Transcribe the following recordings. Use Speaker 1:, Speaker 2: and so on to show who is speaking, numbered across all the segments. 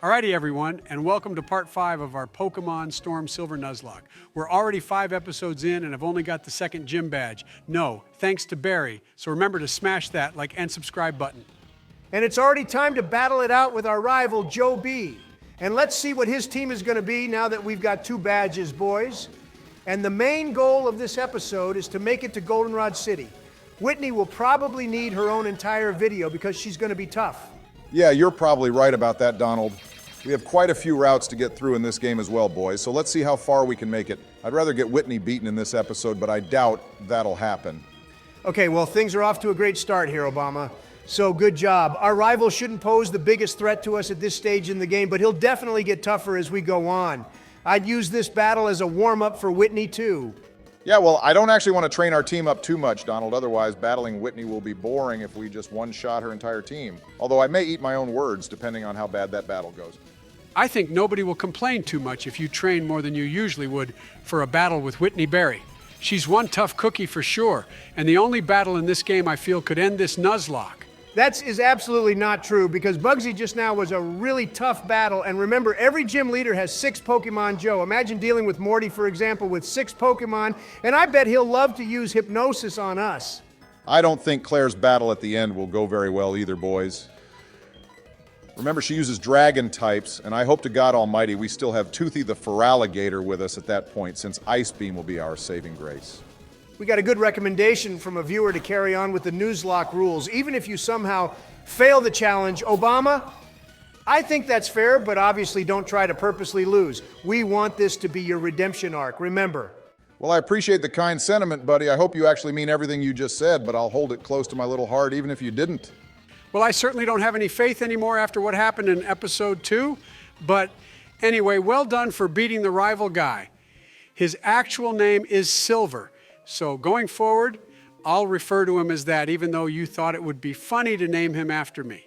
Speaker 1: Alrighty everyone, and welcome to part 5 of our Pokemon Storm Silver Nuzlocke. We're already 5 episodes in and I've only got the second gym badge. No, thanks to Barry. So remember to smash that like and subscribe button.
Speaker 2: And it's already time to battle it out with our rival, Joe B. And let's see what his team is going to be now that we've got 2 badges, boys. And the main goal of this episode is to make it to Goldenrod City. Whitney will probably need her own entire video because she's going to be tough.
Speaker 3: Yeah, you're probably right about that, Donald. We have quite a few routes to get through in this game as well, boys, so let's see how far we can make it. I'd rather get Whitney beaten in this episode, but I doubt that'll happen.
Speaker 2: Okay, well, things are off to a great start here, Obama. So good job. Our rival shouldn't pose the biggest threat to us at this stage in the game, but he'll definitely get tougher as we go on. I'd use this battle as a warm-up for Whitney, too.
Speaker 3: Yeah, well, I don't actually want to train our team up too much, Donald. Otherwise, battling Whitney will be boring if we just one-shot her entire team. Although I may eat my own words, depending on how bad that battle goes.
Speaker 1: I think nobody will complain too much if you train more than you usually would for a battle with Whitney Berry. She's one tough cookie for sure, and the only battle in this game I feel could end this Nuzlocke.
Speaker 2: That is absolutely not true, because Bugsy just now was a really tough battle, and remember, every gym leader has 6 Pokemon Joe. Imagine dealing with Morty, for example, with 6 Pokemon, and I bet he'll love to use Hypnosis on us.
Speaker 3: I don't think Claire's battle at the end will go very well either, boys. Remember, she uses dragon types, and I hope to God Almighty we still have Toothy the Feraligatr with us at that point, since Ice Beam will be our saving grace.
Speaker 2: We got a good recommendation from a viewer to carry on with the Nuzlocke rules, even if you somehow fail the challenge. Obama, I think that's fair, but obviously don't try to purposely lose. We want this to be your redemption arc, remember.
Speaker 3: Well, I appreciate the kind sentiment, buddy. I hope you actually mean everything you just said, but I'll hold it close to my little heart even if you didn't.
Speaker 1: Well, I certainly don't have any faith anymore after what happened in episode 2, but anyway, well done for beating the rival guy. His actual name is Silver, so going forward, I'll refer to him as that, even though you thought it would be funny to name him after me.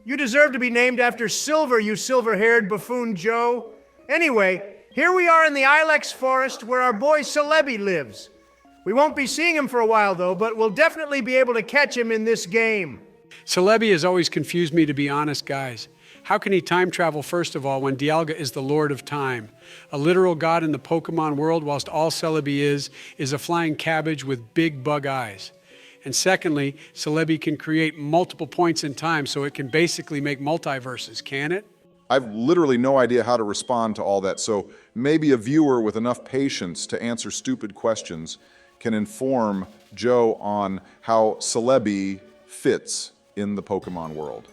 Speaker 2: You deserve to be named after Silver, you silver-haired buffoon Joe. Anyway, here we are in the Ilex Forest where our boy Celebi lives. We won't be seeing him for a while, though, but we'll definitely be able to catch him in this game.
Speaker 1: Celebi has always confused me, to be honest, guys. How can he time travel, first of all, when Dialga is the Lord of Time, a literal god in the Pokemon world, whilst all Celebi is a flying cabbage with big bug eyes? And secondly, Celebi can create multiple points in time, so it can basically make multiverses, can it?
Speaker 3: I've literally no idea how to respond to all that, so maybe a viewer with enough patience to answer stupid questions can inform Joe on how Celebi fits in the Pokemon world.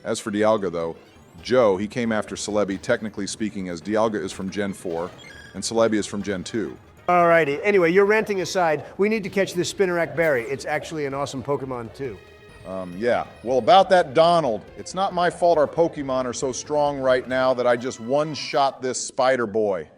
Speaker 3: As for Dialga, though, Joe, he came after Celebi, technically speaking, as Dialga is from Gen 4, and Celebi is from Gen 2.
Speaker 2: Alrighty, anyway, your ranting aside, we need to catch this Spinnerack Berry. It's actually an awesome Pokemon, too.
Speaker 3: Yeah. Well, about that, Donald, it's not my fault our Pokemon are so strong right now that I just one-shot this spider boy.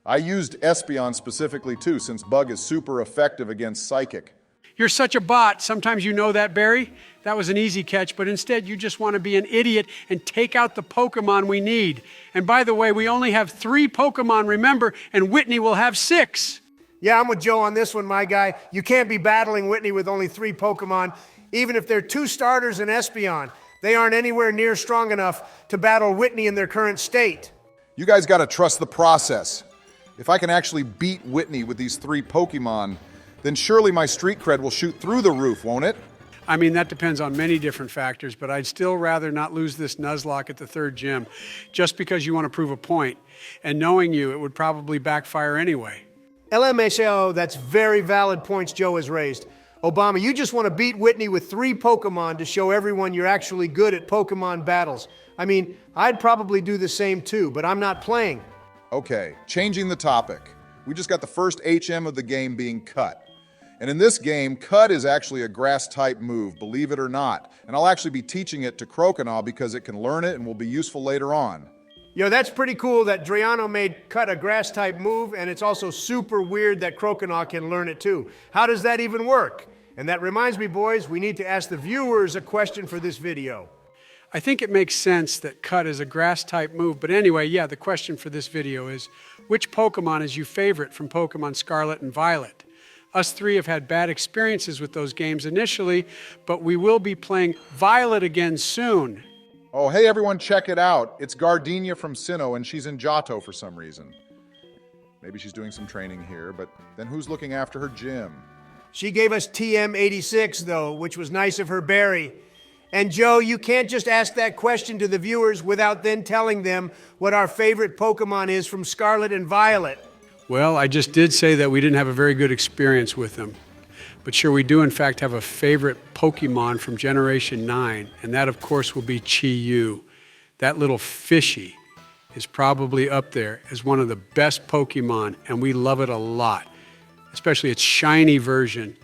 Speaker 3: I used Espeon specifically, too, since Bug is super effective against Psychic.
Speaker 1: You're such a bot. Sometimes you know that, Barry. That was an easy catch, but instead you just want to be an idiot and take out the Pokemon we need. And by the way, we only have 3 Pokemon, remember, and Whitney will have 6.
Speaker 2: Yeah, I'm with Joe on this one, my guy. You can't be battling Whitney with only 3 Pokemon, even if they're 2 starters and Espeon. They aren't anywhere near strong enough to battle Whitney in their current state.
Speaker 3: You guys gotta trust the process. If I can actually beat Whitney with these 3 Pokemon, then surely my street cred will shoot through the roof, won't it?
Speaker 1: I mean, that depends on many different factors, but I'd still rather not lose this Nuzlocke at the 3rd gym, just because you want to prove a point. And knowing you, it would probably backfire anyway.
Speaker 2: LMAO, that's very valid points Joe has raised. Obama, you just want to beat Whitney with 3 Pokemon to show everyone you're actually good at Pokemon battles. I mean, I'd probably do the same too, but I'm not playing.
Speaker 3: Okay, changing the topic. We just got the first HM of the game being Cut. And in this game, Cut is actually a grass-type move, believe it or not. And I'll actually be teaching it to Croconaw because it can learn it and will be useful later on.
Speaker 2: Yo, that's pretty cool that Driano made Cut a grass-type move, and it's also super weird that Croconaw can learn it too. How does that even work? And that reminds me, boys, we need to ask the viewers a question for this video.
Speaker 1: I think it makes sense that Cut is a grass-type move, but anyway, yeah, the question for this video is, which Pokemon is your favorite from Pokemon Scarlet and Violet? Us 3 have had bad experiences with those games initially, but we will be playing Violet again soon.
Speaker 3: Oh, hey everyone, check it out. It's Gardenia from Sinnoh, and she's in Johto for some reason. Maybe she's doing some training here, but then who's looking after her gym?
Speaker 2: She gave us TM86, though, which was nice of her, Barry. And Joe, you can't just ask that question to the viewers without then telling them what our favorite Pokemon is from Scarlet and Violet.
Speaker 1: Well, I just did say that we didn't have a very good experience with them. But sure, we do in fact have a favorite Pokemon from Generation 9, and that of course will be Chi-Yu. That little fishy is probably up there as one of the best Pokemon, and we love it a lot, especially its shiny version.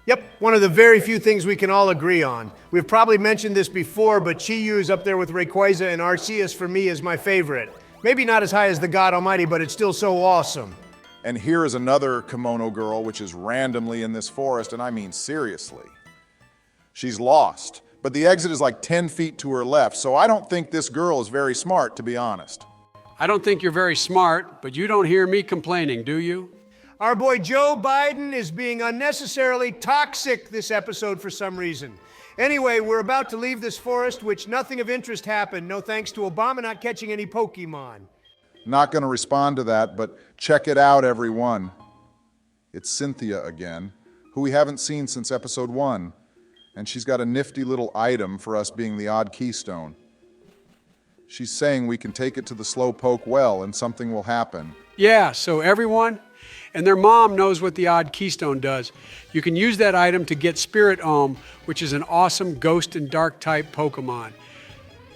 Speaker 2: Yep, one of the very few things we can all agree on. We've probably mentioned this before, but Chi-Yu is up there with Rayquaza, and Arceus for me is my favorite. Maybe not as high as the God Almighty, but it's still so awesome.
Speaker 3: And here is another kimono girl, which is randomly in this forest, and I mean seriously. She's lost, but the exit is like 10 feet to her left, so I don't think this girl is very smart, to be honest.
Speaker 1: I don't think you're very smart, but you don't hear me complaining, do you?
Speaker 2: Our boy Joe Biden is being unnecessarily toxic this episode for some reason. Anyway, we're about to leave this forest, which nothing of interest happened, no thanks to Obama not catching any Pokemon.
Speaker 3: Not going to respond to that, but check it out, everyone. It's Cynthia again, who we haven't seen since episode 1, and she's got a nifty little item for us being the odd keystone. She's saying we can take it to the Slowpoke well and something will happen.
Speaker 1: Yeah, so everyone and their mom knows what the odd keystone does. You can use that item to get Spirit Ohm, which is an awesome ghost and dark type Pokemon.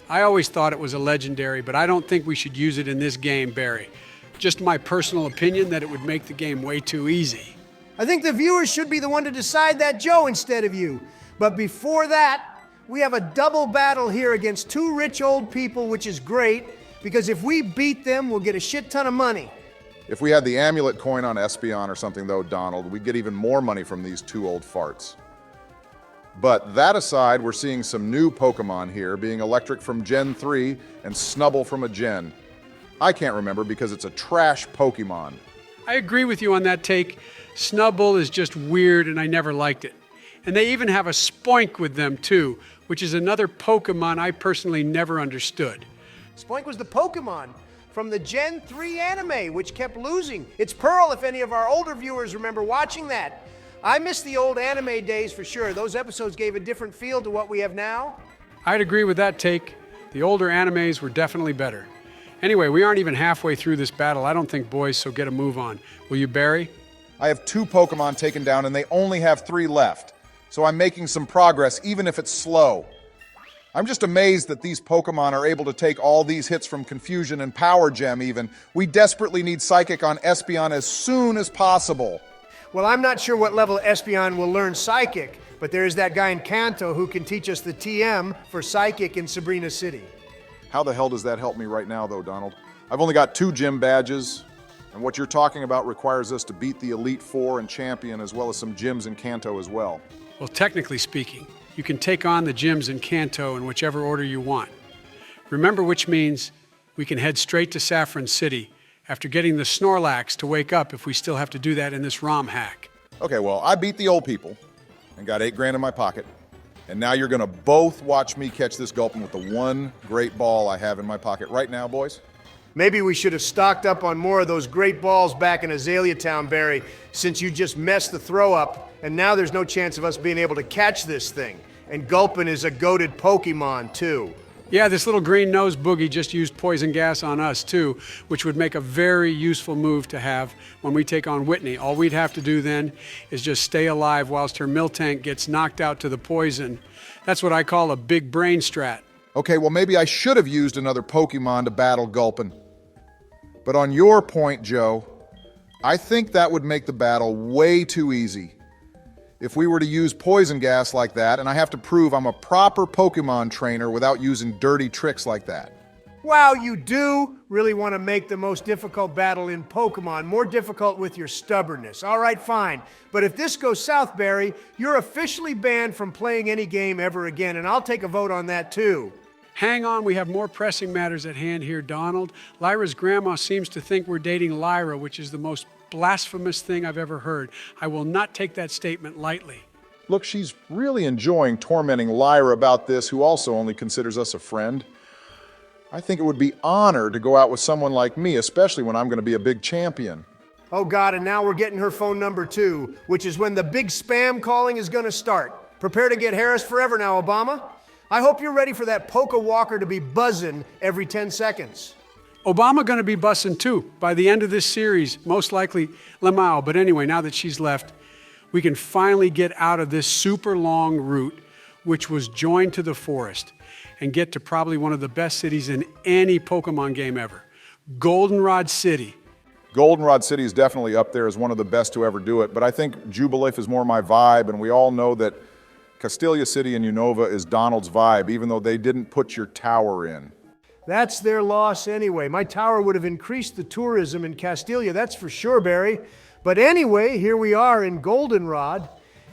Speaker 1: I always thought it was a legendary, but I don't think we should use it in this game, Barry. Just my personal opinion that it would make the game way too easy.
Speaker 2: I think the viewers should be the one to decide that, Joe, instead of you. But before that, we have a double battle here against two rich old people, which is great, because if we beat them, we'll get a shit ton of money.
Speaker 3: If we had the amulet coin on Espeon or something, though, Donald, we'd get even more money from these two old farts. But that aside, we're seeing some new Pokemon here, being Electric from Gen 3 and Snubbull from a Gen. I can't remember because it's a trash Pokemon.
Speaker 1: I agree with you on that take. Snubbull is just weird and I never liked it. And they even have a Spoink with them too, which is another Pokemon I personally never understood.
Speaker 2: Spoink was the Pokemon from the Gen 3 anime, which kept losing. It's Pearl, if any of our older viewers remember watching that. I miss the old anime days for sure. Those episodes gave a different feel to what we have now.
Speaker 1: I'd agree with that take. The older animes were definitely better. Anyway, we aren't even halfway through this battle, I don't think, boys, so get a move on. Will you, Barry?
Speaker 3: I have 2 Pokemon taken down and they only have 3 left. So I'm making some progress, even if it's slow. I'm just amazed that these Pokemon are able to take all these hits from Confusion and Power Gem even. We desperately need Psychic on Espeon as soon as possible.
Speaker 2: Well, I'm not sure what level Espeon will learn Psychic, but there is that guy in Kanto who can teach us the TM for Psychic in Sabrina City.
Speaker 3: How the hell does that help me right now, though, Donald? I've only got 2 gym badges, and what you're talking about requires us to beat the Elite Four and Champion, as well as some gyms in Kanto as well.
Speaker 1: Well, technically speaking, you can take on the gyms in Kanto in whichever order you want. Remember, which means we can head straight to Saffron City after getting the Snorlax to wake up if we still have to do that in this ROM hack.
Speaker 3: Okay, well, I beat the old people and got $8 grand in my pocket, and now you're gonna both watch me catch this Gulpin with the one great ball I have in my pocket right now, boys.
Speaker 2: Maybe we should have stocked up on more of those great balls back in Azalea Town, Barry, since you just messed the throw up, and now there's no chance of us being able to catch this thing. And Gulpin is a goated Pokemon, too.
Speaker 1: Yeah, this little green-nosed boogie just used poison gas on us, too, which would make a very useful move to have when we take on Whitney. All we'd have to do then is just stay alive whilst her Miltank gets knocked out to the poison. That's what I call a big brain strat.
Speaker 3: Okay, well, maybe I should have used another Pokemon to battle Gulpin. But on your point, Joe, I think that would make the battle way too easy. If we were to use poison gas like that, and I have to prove I'm a proper Pokemon trainer without using dirty tricks like that.
Speaker 2: Wow, you do really want to make the most difficult battle in Pokemon more difficult with your stubbornness. All right, fine. But if this goes south, Barry, you're officially banned from playing any game ever again, and I'll take a vote on that too.
Speaker 1: Hang on, we have more pressing matters at hand here, Donald. Lyra's grandma seems to think we're dating Lyra, which is the most blasphemous thing I've ever heard. I will not take that statement lightly.
Speaker 3: Look, she's really enjoying tormenting Lyra about this, who also only considers us a friend. I think it would be honored to go out with someone like me, especially when I'm going to be a big champion.
Speaker 2: Oh God, and now we're getting her phone number too, which is when the big spam calling is gonna start. Prepare to get harassed forever now, Obama. I hope you're ready for that Poke Walker to be buzzing every 10 seconds.
Speaker 1: Obama going to be bussing too by the end of this series, most likely Lamau. But anyway, now that she's left, we can finally get out of this super long route, which was joined to the forest, and get to probably one of the best cities in any Pokemon game ever, Goldenrod City.
Speaker 3: Goldenrod City is definitely up there as one of the best to ever do it, but I think Jubilife is more my vibe, and we all know that Castelia City and Unova is Donald's vibe, even though they didn't put your tower in.
Speaker 2: That's their loss anyway. My tower would have increased the tourism in Castelia, that's for sure, Barry. But anyway, here we are in Goldenrod,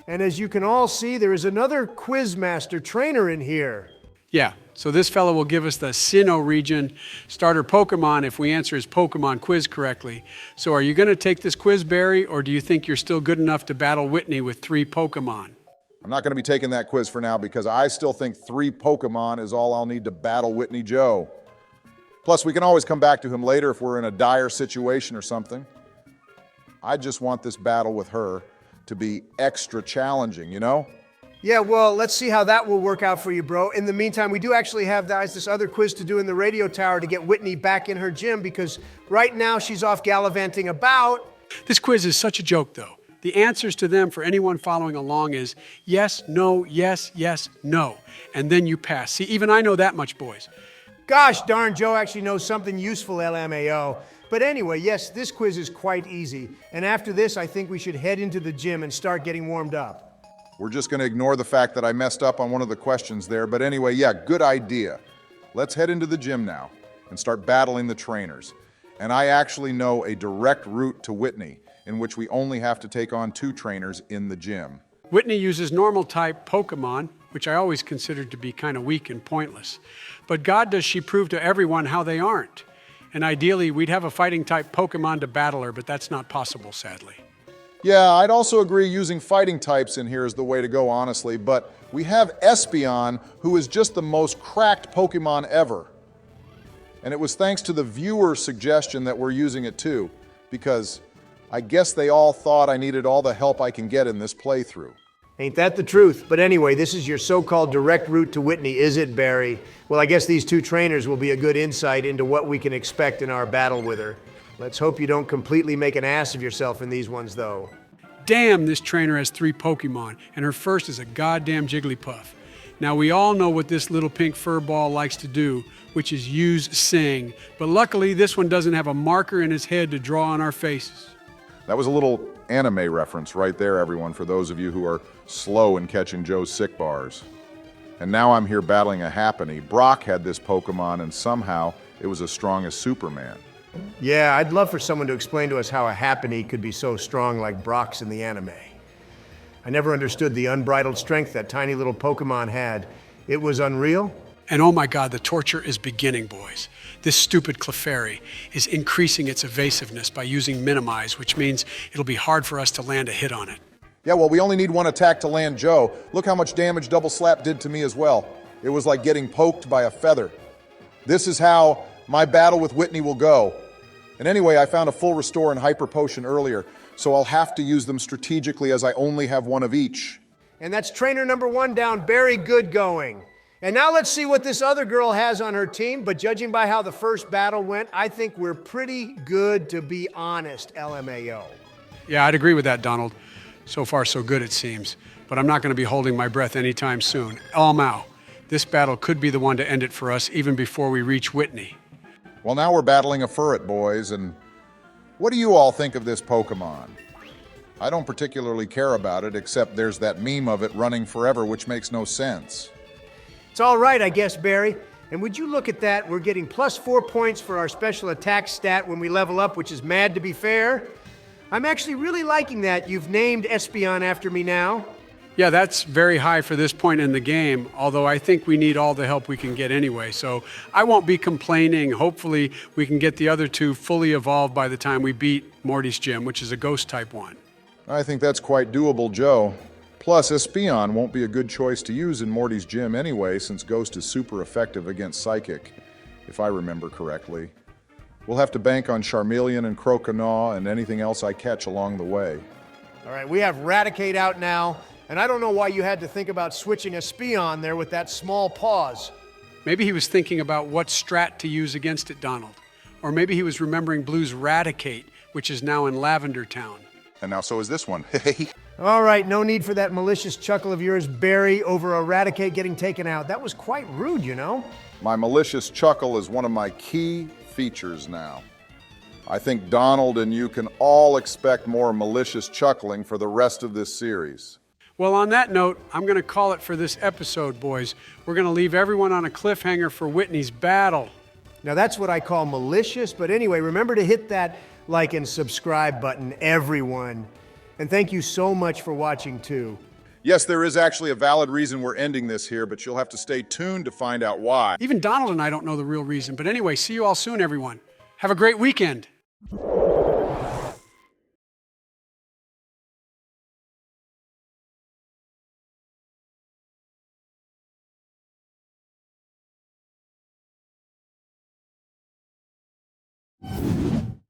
Speaker 2: and as you can all see, there is another Quizmaster trainer in here.
Speaker 1: Yeah, so this fellow will give us the Sinnoh region starter Pokemon if we answer his Pokemon quiz correctly. So are you going to take this quiz, Barry, or do you think you're still good enough to battle Whitney with 3 Pokemon?
Speaker 3: I'm not going to be taking that quiz for now because I still think 3 Pokemon is all I'll need to battle Whitney Joe. Plus, we can always come back to him later if we're in a dire situation or something. I just want this battle with her to be extra challenging, you know?
Speaker 2: Yeah, well, let's see how that will work out for you, bro. In the meantime, we do actually have, guys, this other quiz to do in the radio tower to get Whitney back in her gym because right now she's off gallivanting about.
Speaker 1: This quiz is such a joke, though. The answers to them for anyone following along is yes, no, yes, yes, no. And then you pass. See, even I know that much, boys.
Speaker 2: Gosh darn, Joe actually knows something useful, LMAO. But anyway, yes, this quiz is quite easy. And after this, I think we should head into the gym and start getting warmed up.
Speaker 3: We're just going to ignore the fact that I messed up on one of the questions there. But anyway, yeah, good idea. Let's head into the gym now and start battling the trainers. And I actually know a direct route to Whitney in which we only have to take on 2 trainers in the gym.
Speaker 1: Whitney uses normal type Pokemon, which I always considered to be kind of weak and pointless. But God does she prove to everyone how they aren't. And ideally, we'd have a fighting type Pokemon to battle her, but that's not possible, sadly.
Speaker 3: Yeah, I'd also agree using fighting types in here is the way to go, honestly, but we have Espeon, who is just the most cracked Pokemon ever. And it was thanks to the viewer suggestion that we're using it too, because I guess they all thought I needed all the help I can get in this playthrough.
Speaker 2: Ain't that the truth? But anyway, this is your so-called direct route to Whitney, is it, Barry? Well, I guess these 2 trainers will be a good insight into what we can expect in our battle with her. Let's hope you don't completely make an ass of yourself in these ones, though.
Speaker 1: Damn, this trainer has 3 Pokemon, and her first is a goddamn Jigglypuff. Now, we all know what this little pink fur ball likes to do, which is use Sing. But luckily, this one doesn't have a marker in his head to draw on our faces.
Speaker 3: That was a little anime reference right there, everyone, for those of you who are slow in catching Joe's sick bars. And now I'm here battling a Happiny. Brock had this Pokemon, and somehow it was as strong as Superman.
Speaker 2: Yeah, I'd love for someone to explain to us how a Happiny could be so strong like Brock's in the anime. I never understood the unbridled strength that tiny little Pokemon had. It was unreal.
Speaker 1: And oh my God, the torture is beginning, boys. This stupid Clefairy is increasing its evasiveness by using Minimize, which means it'll be hard for us to land a hit on it.
Speaker 3: Yeah, well, we only need 1 attack to land Joe. Look how much damage Double Slap did to me as well. It was like getting poked by a feather. This is how my battle with Whitney will go. And anyway, I found a full restore and hyper potion earlier, so I'll have to use them strategically as I only have 1 of each.
Speaker 2: And that's trainer number 1 down, very good going. And now let's see what this other girl has on her team, but judging by how the first battle went, I think we're pretty good, to be honest, LMAO.
Speaker 1: Yeah, I'd agree with that, Donald. So far, so good, it seems. But I'm not going to be holding my breath anytime soon. Elmao, this battle could be the one to end it for us even before we reach Whitney.
Speaker 3: Well, now we're battling a Furret, boys, and what do you all think of this Pokemon? I don't particularly care about it, except there's that meme of it running forever, which makes no sense.
Speaker 2: It's all right, I guess, Barry. And would you look at that? We're getting +4 points for our special attack stat when we level up, which is mad to be fair. I'm actually really liking that. You've named Espeon after me now.
Speaker 1: Yeah, that's very high for this point in the game, although I think we need all the help we can get anyway. So I won't be complaining. Hopefully we can get the other 2 fully evolved by the time we beat Morty's gym, which is a ghost type 1.
Speaker 3: I think that's quite doable, Joe. Plus, Espeon won't be a good choice to use in Morty's gym anyway, since Ghost is super effective against Psychic. if I remember correctly. We'll have to bank on Charmeleon and Croconaw and anything else I catch along the way.
Speaker 2: All right, we have Raticate out now, and I don't know why you had to think about switching Espeon there with that small pause.
Speaker 1: Maybe he was thinking about what strat to use against it, Donald. Or maybe he was remembering Blue's Raticate, which is now in Lavender Town.
Speaker 3: And now so is this one.
Speaker 2: All right, no need for that malicious chuckle of yours, Barry, over Eradicate getting taken out. That was quite rude, you know?
Speaker 3: My malicious chuckle is one of my key features now. I think Donald and you can all expect more malicious chuckling for the rest of this series.
Speaker 1: Well, on that note, I'm going to call it for this episode, boys. We're going to leave everyone on a cliffhanger for Whitney's battle.
Speaker 2: Now that's what I call malicious, but anyway, remember to hit that like and subscribe button, everyone. And thank you so much for watching too.
Speaker 3: Yes, there is actually a valid reason we're ending this here, but you'll have to stay tuned to find out why.
Speaker 1: Even Donald and I don't know the real reason. But anyway, see you all soon, everyone. Have a great weekend.